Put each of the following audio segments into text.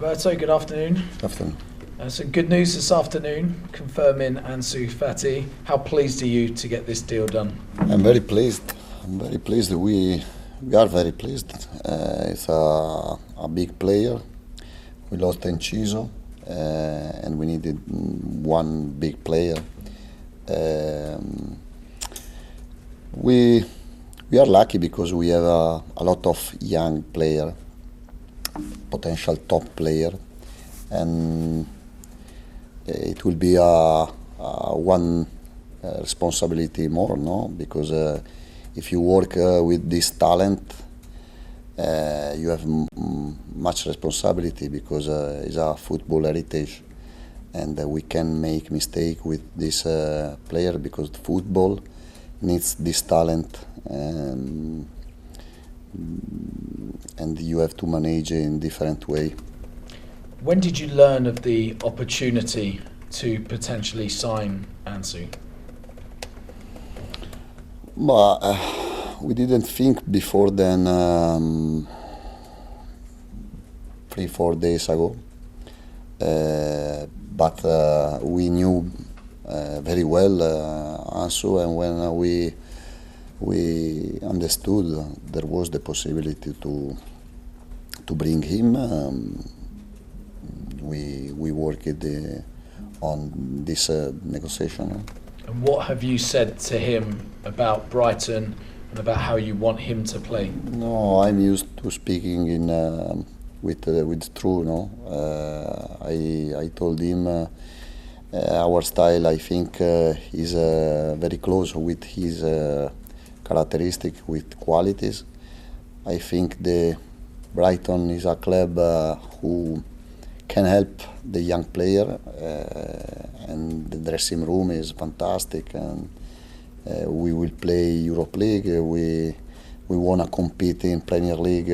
Roberto, good afternoon. Afternoon. So good news this afternoon, confirming Ansu Fati. How pleased are you to get this deal done? I'm very pleased. We are very pleased. It's a big player. We lost Enciso, and we needed one big player. We are lucky because we have a lot of young player, potential top player, and it will be a one responsibility more, no? Because if you work with this talent, you have much responsibility because it's a football heritage, and we can make mistake with this player because football needs this talent, and you have to manage in different way. When did you learn of the opportunity to potentially sign Ansu? But we didn't think before then, 3-4 days ago, but we knew very well Ansu, and when we understood there was the possibility to bring him, we worked on this negotiation. And what have you said to him about Brighton and about how you want him to play? No, I'm used to speaking in with true. No, I told him our style. I think is very close with his characteristic, with qualities. I think the Brighton is a club who can help the young player, and the dressing room is fantastic, and we will play Europa League. We wanna compete in Premier League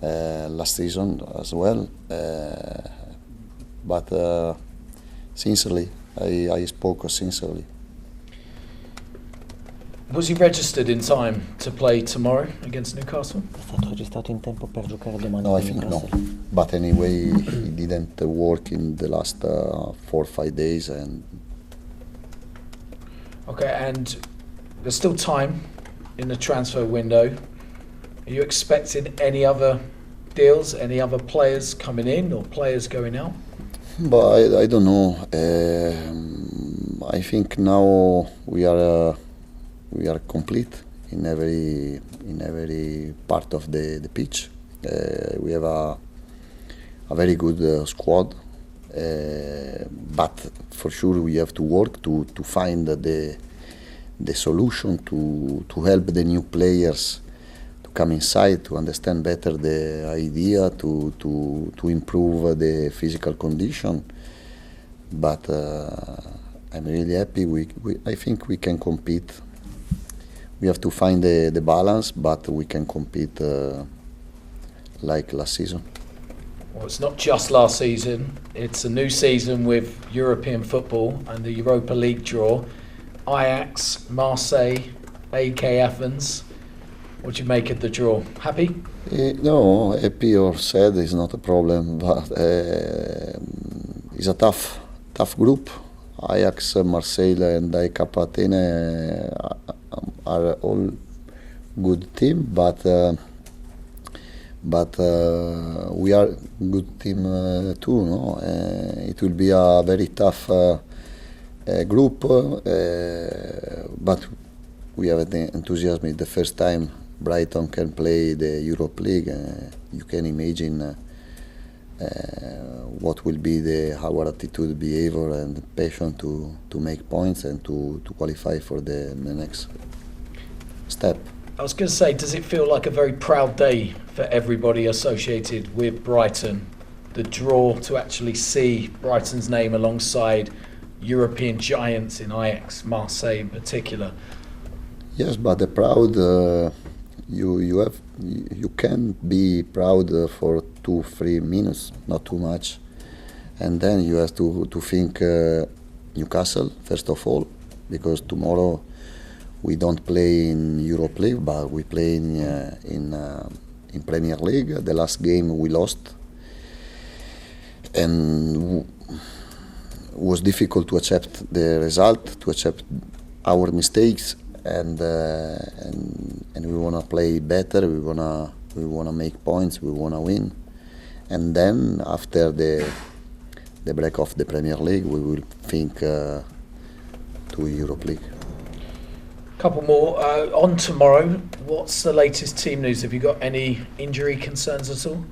last season as well. But sincerely, I spoke sincerely. Was he registered in time to play tomorrow against Newcastle? È stato registrato in tempo per giocare domani No, con I think no. Newcastle? But anyway, he didn't work in the last 4 or 5 days, and Okay, and there's still time in the transfer window. Are you expecting any other deals, any other players coming in or players going out? but I don't know. I think now we are complete in every part of the pitch. We have a very good squad, but for sure we have to work to find the solution to help the new players to come inside, to understand better the idea, to improve the physical condition. But I'm really happy. I think we can compete. We have to find the balance, but we can compete like last season. Well, it's not just last season. It's a new season with European football and the Europa League draw. Ajax, Marseille, AK Athens. What do you make of the draw? Happy? No, happy or sad is not a problem, but it's a tough group. Ajax, Marseille, and AEK Athens are all good team, but we are good team too. No, it will be a very tough group, but we have the enthusiasm. It's the first time Brighton can play the Europa League. You can imagine what will be our attitude, behavior, and passion to make points and to qualify for the next step. I was going to say, does it feel like a very proud day for everybody associated with Brighton? The draw, to actually see Brighton's name alongside European giants in Ajax, Marseille in particular. Yes, but the proud, you can be proud for 2-3 minutes, not too much, and then you have to think Newcastle first of all, because tomorrow we don't play in Europa League, but we play in Premier League. The last game we lost, and was difficult to accept the result, to accept our mistakes, and we wanna play better. We wanna make points. We wanna win, and then after the break of the Premier League, we will think to Europa League. Couple more on tomorrow. What's the latest team news? Have you got any injury concerns at all?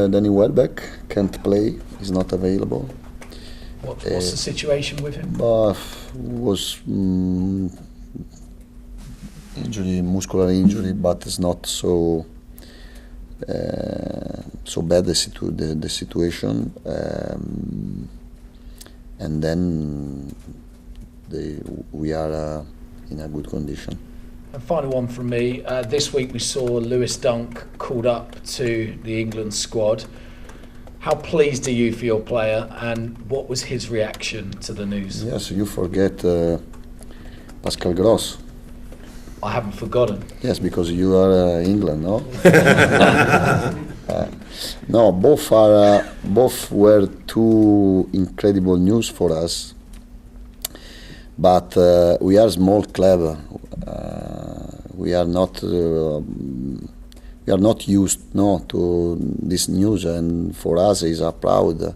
Danny Welbeck can't play. He's not available. What's the situation with him? Was injury, muscular injury, but it's not so bad the situation. And then we are in a good condition. And final one from me. This week we saw Lewis Dunk called up to the England squad. How pleased are you for your player, and what was his reaction to the news? Yes, you forget Pascal Gross. I haven't forgotten. Yes, because you are England, no? No, both were two incredible news for us. But we are a small club. We are not used to this news, and for us is a proud.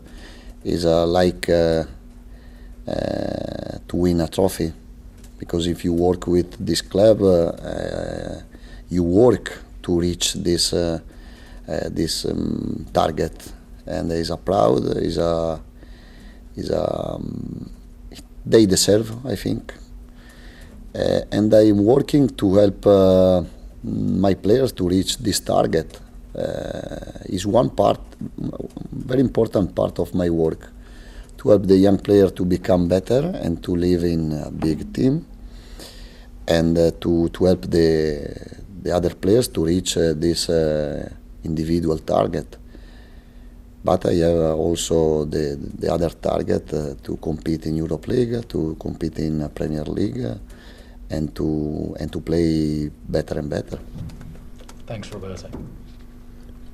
Is like to win a trophy, because if you work with this club, you work to reach this target, and is a proud. They deserve, I think, and I'm working to help my players to reach this target. Is one part, very important part of my work, to help the young player to become better and to live in a big team, and to help the other players to reach this individual target. But I have also the other target to compete in Europa League, to compete in Premier League, and to play better and better. Thanks, Roberto.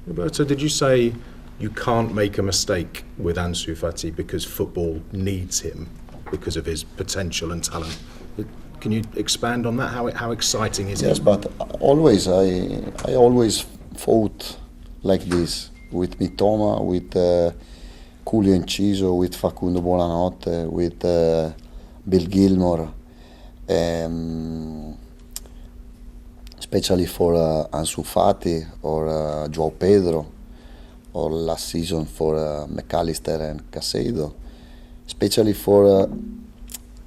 Roberto, did you say you can't make a mistake with Ansu Fati because football needs him because of his potential and talent? Can you expand on that? How exciting is it? Yes, but always I always fought like this. With Mitoma, with Julio Enciso, with Facundo Buonanotte, with Bill Gilmore, especially for Ansu Fati or Joao Pedro, or last season for McAllister and Casado, especially for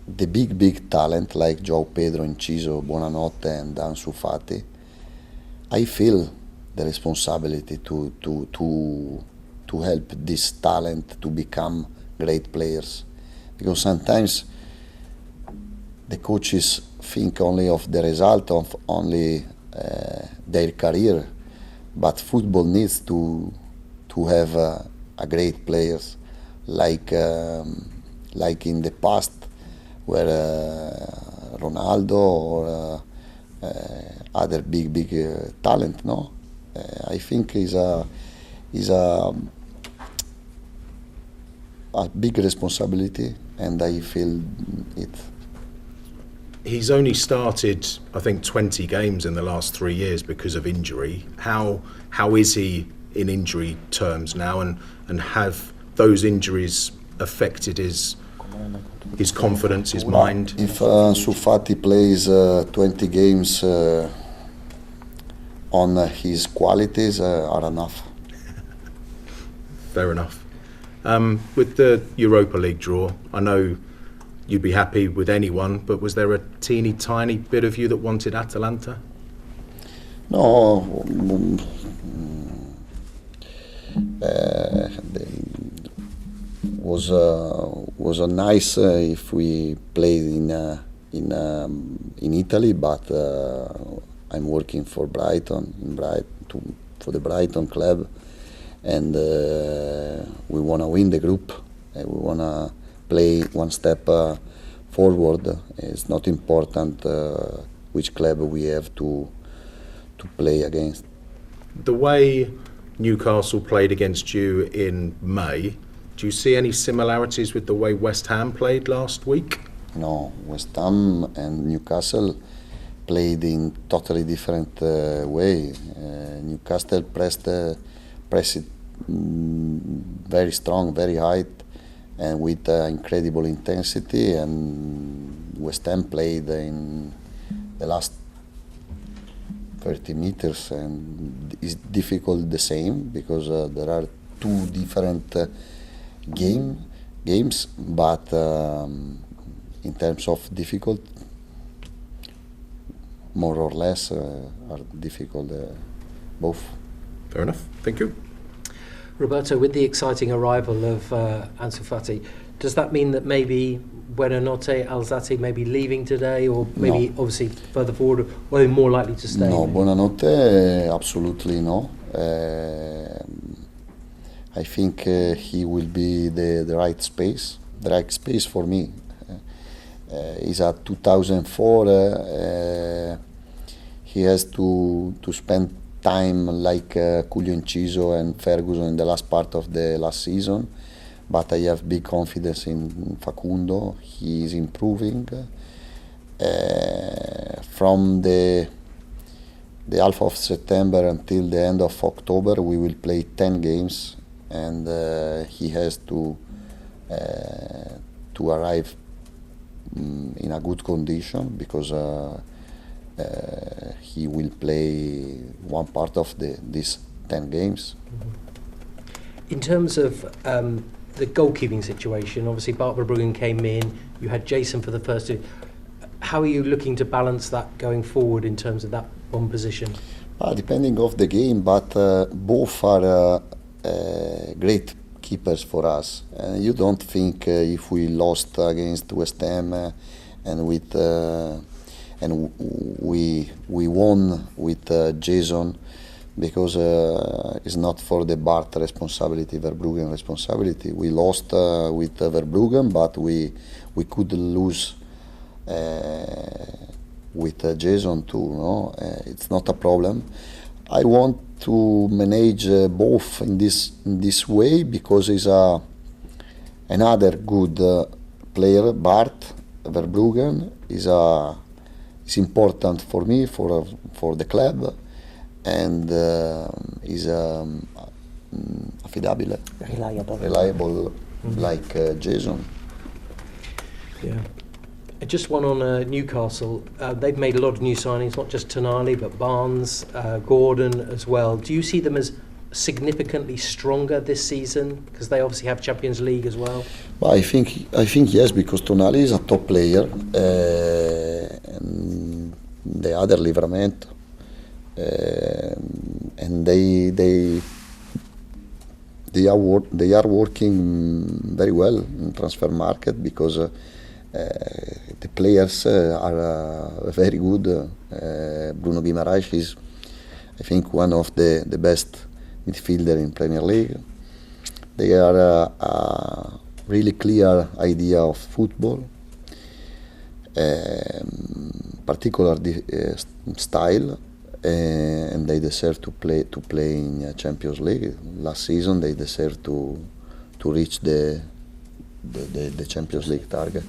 the big talent like Joao Pedro, Enciso, Buonanotte and Ansu Fati. I feel the responsibility to help this talent to become great players, because sometimes the coaches think only of the result of only their career, but football needs to have a great players like in the past where Ronaldo or other big talent, no. I think is a big responsibility, and I feel it. He's only started, I think, 20 games in the last 3 years because of injury. How is he in injury terms now, and have those injuries affected his confidence, his mind? If Ansu Fati plays 20 games. On his qualities are enough. Fair enough. With the Europa League draw, I know you'd be happy with anyone, but was there a teeny tiny bit of you that wanted Atalanta? No. Was a nice if we played in Italy, but. I'm working for Brighton, for the Brighton club, and we want to win the group. We want to play one step forward. It's not important which club we have to play against. The way Newcastle played against you in May. Do you see any similarities with the way West Ham played last week? No, West Ham and Newcastle played in totally different way. Newcastle pressed it very strong, very high, and with incredible intensity. And West Ham played in the last 30 meters, and it's difficult the same because there are two different games, but in terms of difficult, more or less are difficult both. Fair enough. Thank you. Roberto, with the exciting arrival of Ansu Fati, does that mean that maybe Buonanotte, Alzati may be leaving today, or maybe No. obviously further forward, or are they more likely to stay? No, Buonanotte, absolutely no. I think he will be the right space for me. He's at 2004. He has to spend time like Julio Enciso and Ferguson in the last part of the last season, but I have big confidence in Facundo. He is improving. From the half of September until the end of October, we will play 10 games, and he has to arrive in a good condition because he will play one part of these 10 games. In terms of the goalkeeping situation, obviously Bart Verbruggen came in, you had Jason for the first two. How are you looking to balance that going forward in terms of that one position? Depending of the game, but both are great keepers for us. You don't think if we lost against West Ham and we won with Jason, because it's not for the Bart responsibility, Verbruggen responsibility. We lost with Verbruggen, but we could lose with Jason too. No, it's not a problem. I want to manage both in this way because he's another good player. Bart Verbruggen is important for me, for the club, and is affidabile, reliable like Jason. Yeah. Just one on Newcastle. They've made a lot of new signings, not just Tonali, but Barnes, Gordon as well. Do you see them as significantly stronger this season? Because they obviously have Champions League as well. Well, I think yes, because Tonali is a top player, and the other Livramento, and they are working very well in transfer market because the players are very good. Bruno Guimaraes is, I think, one of the best midfielder in Premier League. They are a really clear idea of football, particular style, and they deserve to play in Champions League. Last season they deserve to reach the Champions League target.